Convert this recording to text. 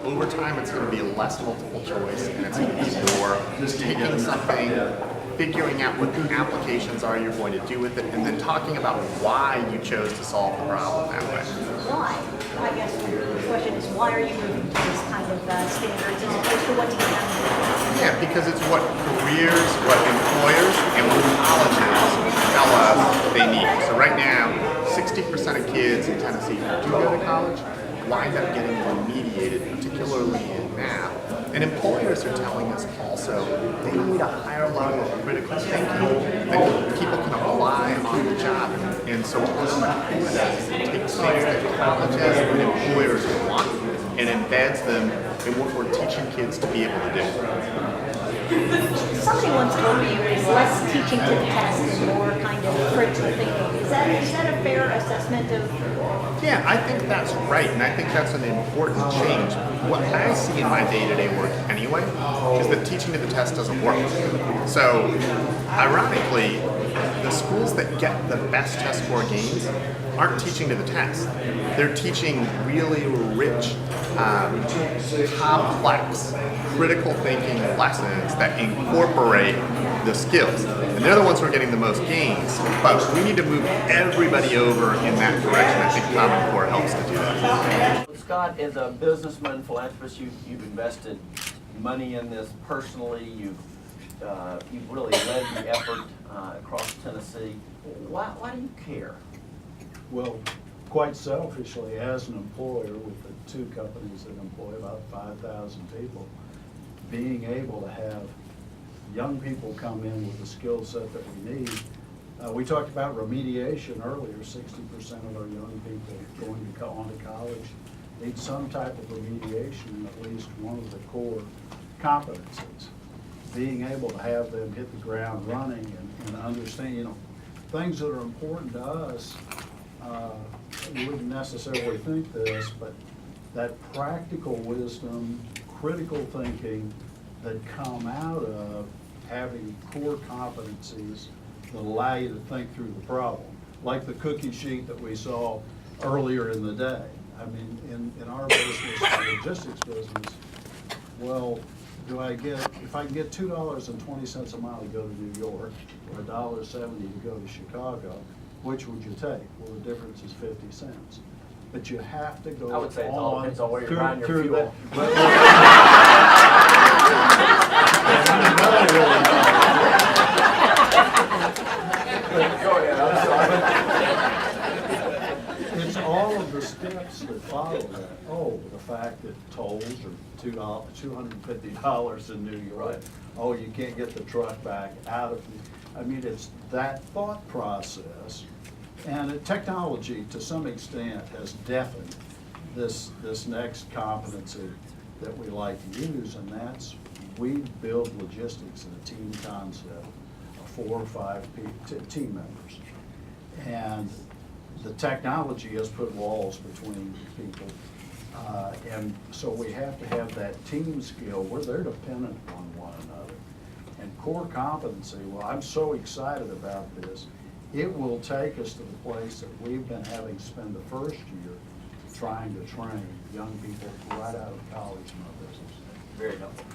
over time it's going to be less multiple choice and it's going to be more taking something, figuring out what the applications are you're going to do with it, and then talking about why you chose to solve the problem that way. Why? I guess the question is, why are you moving to this kind of standards as opposed to what's going on? Yeah, because it's what careers, what employers, and what colleges tell us they need. So right now, 60% of kids in Tennessee who do go to college wind up getting remediated, particularly in math. And employers are telling us also they need a higher level of critical thinking that people can apply on the job. And so what this does is it takes things that colleges and employers want and embeds them in what we're teaching kids to be able to do. Somebody once told me it was less teaching to the test and more kind of critical thinking. Is that a fair assessment of? Yeah, I think that's right, and I think that's an important change. What I see in my day-to-day work anyway is that teaching to the test doesn't work. So, ironically, the schools that get the best test score gains aren't teaching to the test. They're teaching really rich, complex, critical thinking lessons that incorporate the skills. And they're the ones who are getting the most gains, but we need to move everybody over in that direction. I think Common Core helps to do that. Scott, as a businessman, philanthropist, you've invested money in this personally. You've really led the effort across Tennessee. Why do you care? Well, quite selfishly, as an employer with the two companies that employ about 5,000 people, being able to have young people come in with the skill set that we need. We talked about remediation earlier. 60% of our young people going to on to college need some type of remediation in at least one of the core competencies. Being able to have them hit the ground running and understand, things that are important to us. You wouldn't necessarily think this, but that practical wisdom, critical thinking that come out of having core competencies that allow you to think through the problem, like the cookie sheet that we saw earlier in the day. I mean, in our business, the logistics business, well, if I can get $2.20 a mile to go to New York, or $1.70 to go to Chicago, which would you take? Well, the difference is 50 cents. But you have to go I would say it's all where you're buying your fuel. It's all of the steps that follow that. Oh, the fact that tolls are $250 in New York. Right. Oh, you can't get the truck back out of. I mean, it's that thought process, and technology to some extent has deafened this next competency that we like to use, and that's we build logistics in a team concept of 4 or 5 team members, and the technology has put walls between people, and so we have to have that team skill where they're dependent on one another. And core competency, well, I'm so excited about this. It will take us to the place that we've been having spend the first year trying to train young people right out of college in our business. Very helpful.